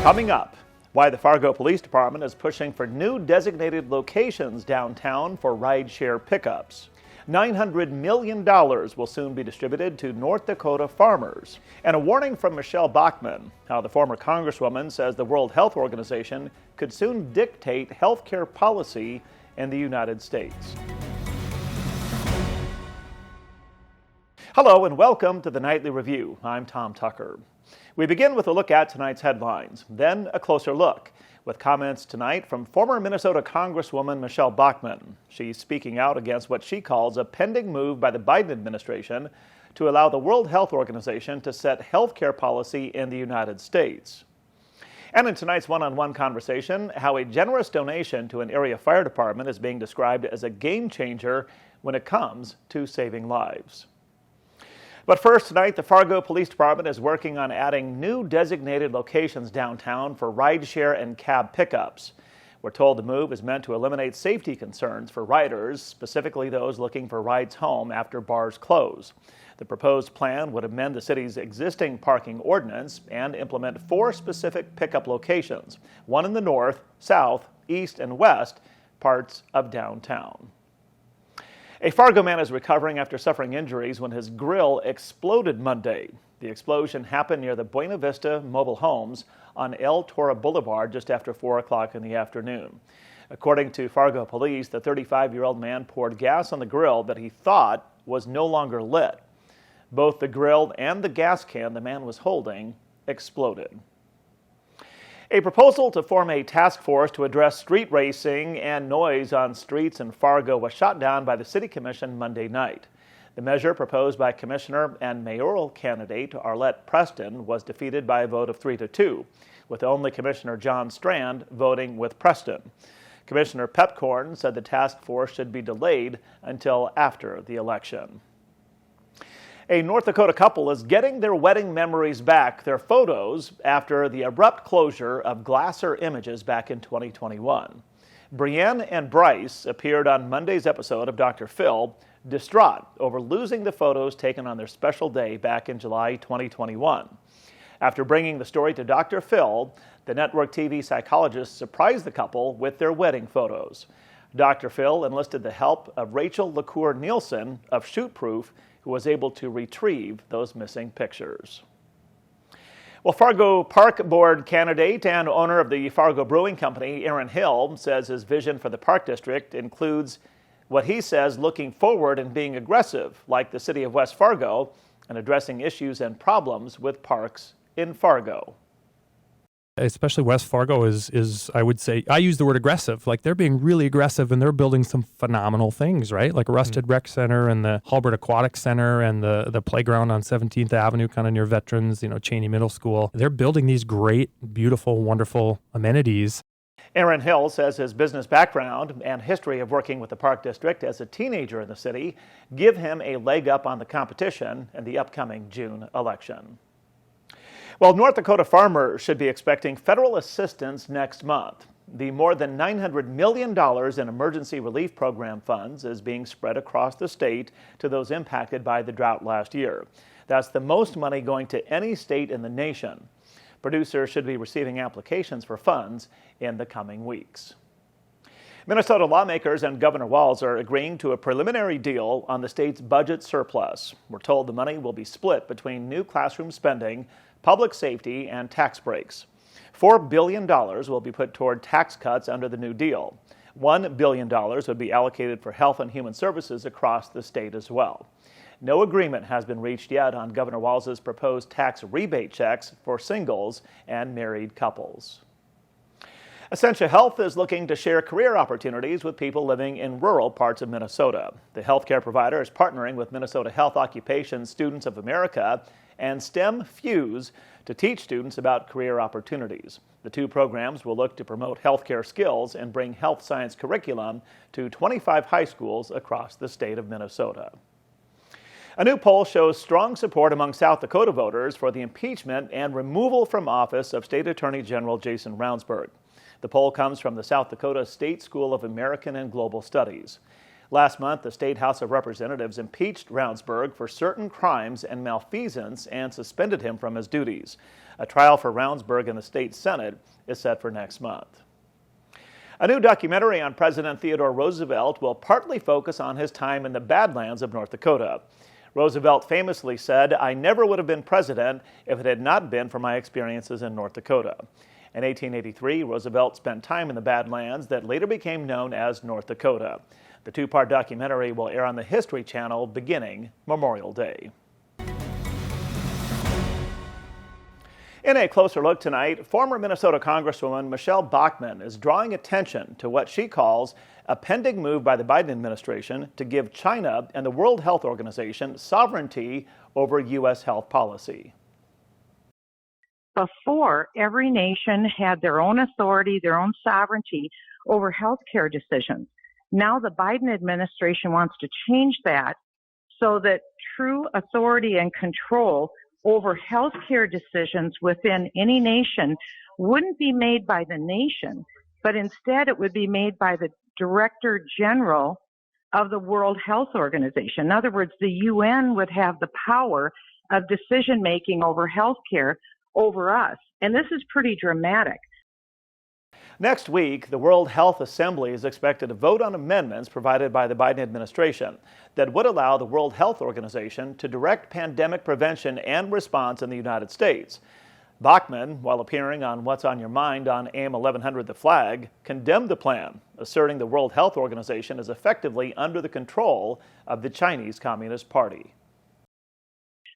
Coming up, why the Fargo Police Department is pushing for new designated locations downtown for rideshare pickups. $900 million will soon be distributed to North Dakota farmers. And a warning from Michelle Bachmann, how the former Congresswoman says the World Health Organization could soon dictate health care policy in the United States. Hello and welcome to the Nightly Review. I'm Tom Tucker. We begin with a look at tonight's headlines, then a closer look, with comments tonight from former Minnesota Congresswoman Michelle Bachmann. She's speaking out against what she calls a pending move by the Biden administration to allow the World Health Organization to set health care policy in the United States. And in tonight's one-on-one conversation, how a generous donation to an area fire department is being described as a game changer when it comes to saving lives. But first, tonight, the Fargo Police Department is working on adding new designated locations downtown for rideshare and cab pickups. We're told the move is meant to eliminate safety concerns for riders, specifically those looking for rides home after bars close. The proposed plan would amend the city's existing parking ordinance and implement 4 specific pickup locations, one in the north, south, east, and west parts of downtown. A Fargo man is recovering after suffering injuries when his grill exploded Monday. The explosion happened near the Buena Vista mobile homes on El Toro Boulevard just after 4 o'clock in the afternoon. According to Fargo police, the 35-year-old man poured gas on the grill that he thought was no longer lit. Both the grill and the gas can the man was holding exploded. A proposal to form a task force to address street racing and noise on streets in Fargo was shot down by the City Commission Monday night. The measure proposed by Commissioner and mayoral candidate Arlette Preston was defeated by a vote of 3-2, with only Commissioner John Strand voting with Preston. Commissioner Pepcorn said the task force should be delayed until after the election. A North Dakota couple is getting their wedding memories back, their photos, after the abrupt closure of Glasser Images back in 2021. Brienne and Bryce appeared on Monday's episode of Dr. Phil, distraught over losing the photos taken on their special day back in July 2021. After bringing the story to Dr. Phil, the network TV psychologist surprised the couple with their wedding photos. Dr. Phil enlisted the help of Rachel LaCour Nielsen of Shootproof, who was able to retrieve those missing pictures. Well, Fargo Park Board candidate and owner of the Fargo Brewing Company, Aaron Hill, says his vision for the Park District includes what he says looking forward and being aggressive, like the city of West Fargo, and addressing issues and problems with parks in Fargo. Especially West Fargo is I would say, I use the word aggressive, like they're being really aggressive and they're building some phenomenal things, right? Like Rusted Rec Center and the Halbert Aquatic Center and the playground on 17th Avenue, kind of near Veterans, Cheney Middle School. They're building these great, beautiful, wonderful amenities. Aaron Hill says his business background and history of working with the Park District as a teenager in the city give him a leg up on the competition in the upcoming June election. Well, North Dakota farmers should be expecting federal assistance next month. The more than $900 million in emergency relief program funds is being spread across the state to those impacted by the drought last year. That's the most money going to any state in the nation. Producers should be receiving applications for funds in the coming weeks. Minnesota lawmakers and Governor Walz are agreeing to a preliminary deal on the state's budget surplus. We're told the money will be split between new classroom spending, public safety, and tax breaks. $4 billion will be put toward tax cuts under the new deal. $1 billion would be allocated for health and human services across the state as well. No agreement has been reached yet on Governor Walz's proposed tax rebate checks for singles and married couples. Essentia Health is looking to share career opportunities with people living in rural parts of Minnesota. The healthcare provider is partnering with Minnesota Health Occupation Students of America and STEM Fuse to teach students about career opportunities. The two programs will look to promote healthcare skills and bring health science curriculum to 25 high schools across the state of Minnesota. A new poll shows strong support among South Dakota voters for the impeachment and removal from office of State Attorney General Jason Ravnsborg. The poll comes from the South Dakota State School of American and Global Studies. Last month, the State House of Representatives impeached Rounsberg for certain crimes and malfeasance and suspended him from his duties. A trial for Rounsberg in the state Senate is set for next month. A new documentary on President Theodore Roosevelt will partly focus on his time in the Badlands of North Dakota. Roosevelt famously said, "I never would have been president if it had not been for my experiences in North Dakota." In 1883, Roosevelt spent time in the Badlands that later became known as North Dakota. The two-part documentary will air on the History Channel beginning Memorial Day. In a closer look tonight, former Minnesota Congresswoman Michelle Bachmann is drawing attention to what she calls a pending move by the Biden administration to give China and the World Health Organization sovereignty over U.S. health policy. Before, every nation had their own authority, their own sovereignty over healthcare decisions. Now the Biden administration wants to change that so that true authority and control over healthcare decisions within any nation wouldn't be made by the nation, but instead it would be made by the Director General of the World Health Organization. In other words, the UN would have the power of decision making over healthcare over us. And this is pretty dramatic. Next week, the World Health Assembly is expected to vote on amendments provided by the Biden administration that would allow the World Health Organization to direct pandemic prevention and response in the United States. Bachmann, while appearing on What's on Your Mind on AM 1100 The Flag, condemned the plan, asserting the World Health Organization is effectively under the control of the Chinese Communist Party.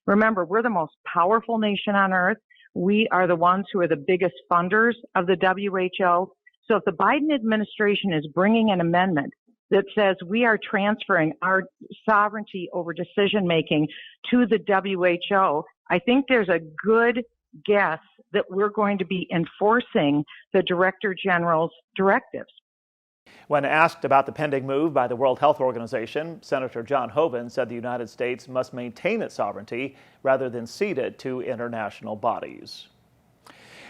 Remember, we're the most powerful nation on earth. We are the ones who are the biggest funders of the WHO. So if the Biden administration is bringing an amendment that says we are transferring our sovereignty over decision making to the WHO, I think there's a good guess that we're going to be enforcing the Director General's directives. When asked about the pending move by the World Health Organization, Senator John Hoeven said the United States must maintain its sovereignty rather than cede it to international bodies.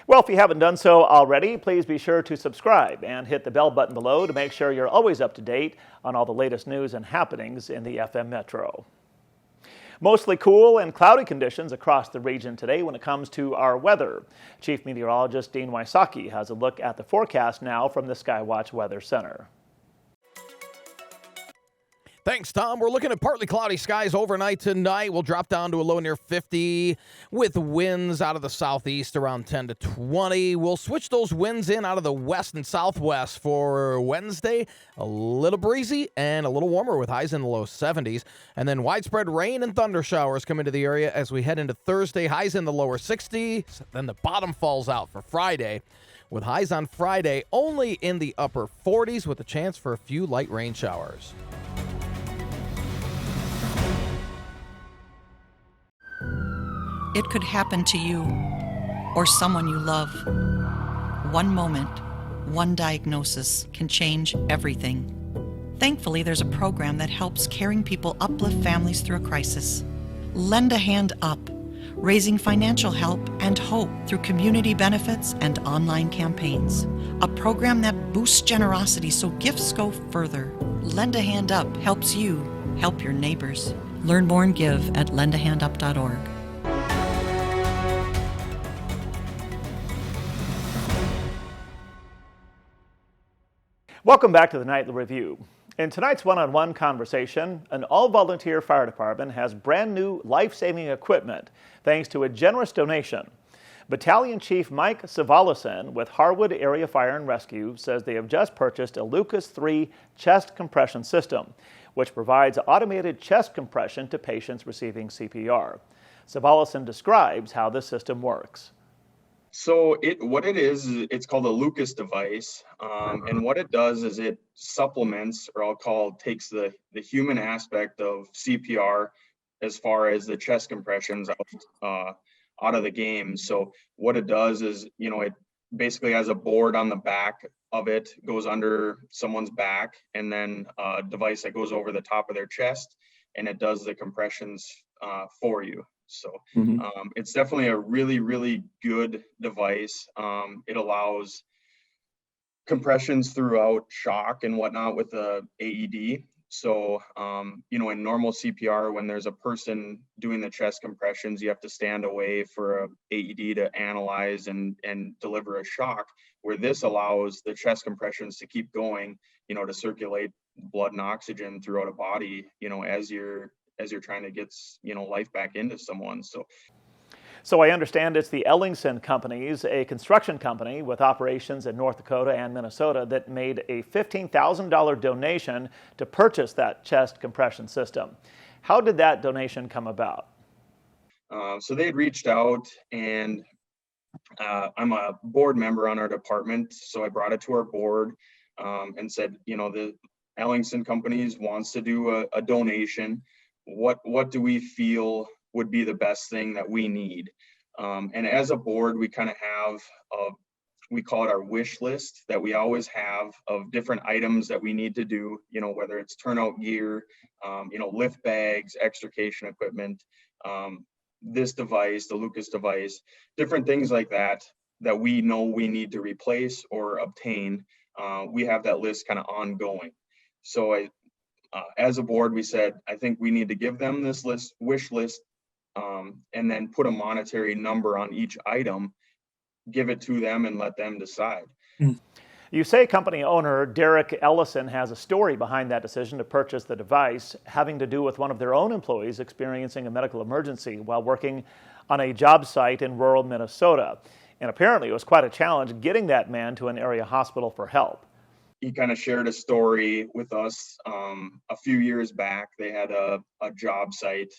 Well, if you haven't done so already, please be sure to subscribe and hit the bell button below to make sure you're always up to date on all the latest news and happenings in the FM Metro. Mostly cool and cloudy conditions across the region today when it comes to our weather. Chief Meteorologist Dean Wysocki has a look at the forecast now from the Skywatch Weather Center. Thanks, Tom. We're looking at partly cloudy skies overnight tonight. We'll drop down to a low near 50 with winds out of the southeast around 10 to 20. We'll switch those winds in out of the west and southwest for Wednesday. A little breezy and a little warmer with highs in the low 70s. And then widespread rain and thunder showers come into the area as we head into Thursday. Highs in the lower 60s. Then the bottom falls out for Friday, with highs on Friday only in the upper 40s with a chance for a few light rain showers. It could happen to you or someone you love. One moment, one diagnosis can change everything. Thankfully, there's a program that helps caring people uplift families through a crisis. Lend a Hand Up, raising financial help and hope through community benefits and online campaigns. A program that boosts generosity so gifts go further. Lend a Hand Up helps you help your neighbors. Learn more and give at lendahandup.org. Welcome back to the Nightly Review. In tonight's one-on-one conversation, an all-volunteer fire department has brand new life-saving equipment thanks to a generous donation. Battalion Chief Mike Savalison with Harwood Area Fire and Rescue says they have just purchased a Lucas 3 chest compression system, which provides automated chest compression to patients receiving CPR. Savalison describes how this system works. So what it is, it's called a Lucas device. And what it does is it supplements, or takes the human aspect of CPR as far as the chest compressions out of the game. So what it does is, it basically has a board on the back of it, goes under someone's back, and then a device that goes over the top of their chest, and it does the compressions for you. So it's definitely a really, really good device. It allows compressions throughout shock and whatnot with the AED. So, in normal CPR, when there's a person doing the chest compressions, you have to stand away for a AED to analyze and deliver a shock, where this allows the chest compressions to keep going, to circulate blood and oxygen throughout a body, as you're trying to get, life back into someone. So I understand it's the Ellingson Companies, a construction company with operations in North Dakota and Minnesota, that made a $15,000 donation to purchase that chest compression system. How did that donation come about? So they had reached out, and I'm a board member on our department, so I brought it to our board and said, the Ellingson Companies wants to do a donation. What do we feel would be the best thing that we need? And as a board, we kind of have we call it our wish list that we always have of different items that we need to do, whether it's turnout gear, lift bags, extrication equipment, this device, the Lucas device, different things like that we know we need to replace or obtain. We have that list kind of ongoing. So as a board, we said, I think we need to give them this wish list, and then put a monetary number on each item, give it to them, and let them decide. You say company owner Derek Ellison has a story behind that decision to purchase the device, having to do with one of their own employees experiencing a medical emergency while working on a job site in rural Minnesota. And apparently it was quite a challenge getting that man to an area hospital for help. He kind of shared a story with us a few years back. They had a job site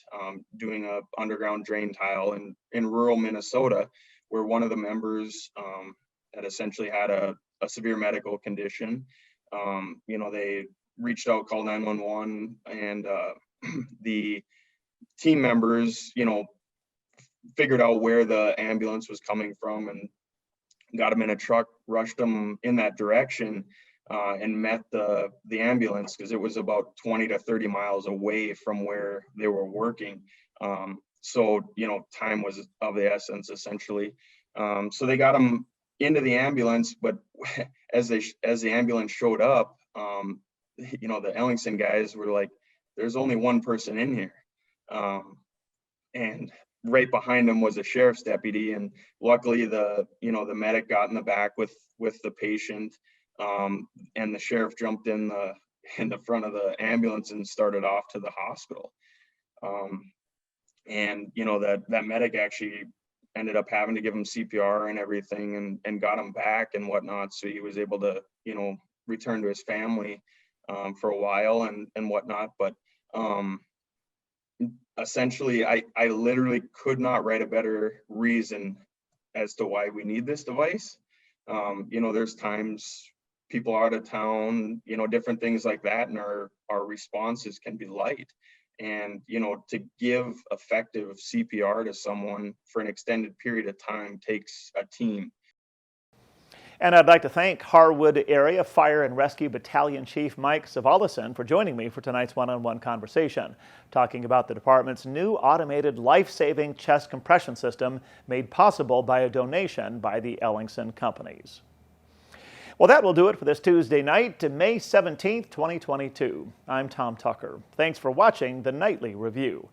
doing a underground drain tile in rural Minnesota, where one of the members had essentially had a severe medical condition. They reached out, called 911, and the team members, figured out where the ambulance was coming from and got him in a truck, rushed him in that direction. And met the ambulance, because it was about 20 to 30 miles away from where they were working. So time was of the essence, essentially. So they got him into the ambulance, but as the ambulance showed up, the Ellingson guys were like, there's only one person in here. And right behind him was a sheriff's deputy. And luckily the medic got in the back with the patient. And the sheriff jumped in the front of the ambulance and started off to the hospital. And that medic actually ended up having to give him CPR and everything, and got him back and whatnot. So he was able to, return to his family for a while and whatnot. But essentially, I literally could not write a better reason as to why we need this device. There's times people are out of town, different things like that, and our responses can be light. And, to give effective CPR to someone for an extended period of time takes a team. And I'd like to thank Harwood Area Fire and Rescue Battalion Chief Mike Savalison for joining me for tonight's one-on-one conversation, talking about the department's new automated life-saving chest compression system made possible by a donation by the Ellingson Companies. Well, that will do it for this Tuesday night, May 17th, 2022. I'm Tom Tucker. Thanks for watching the Nightly Review.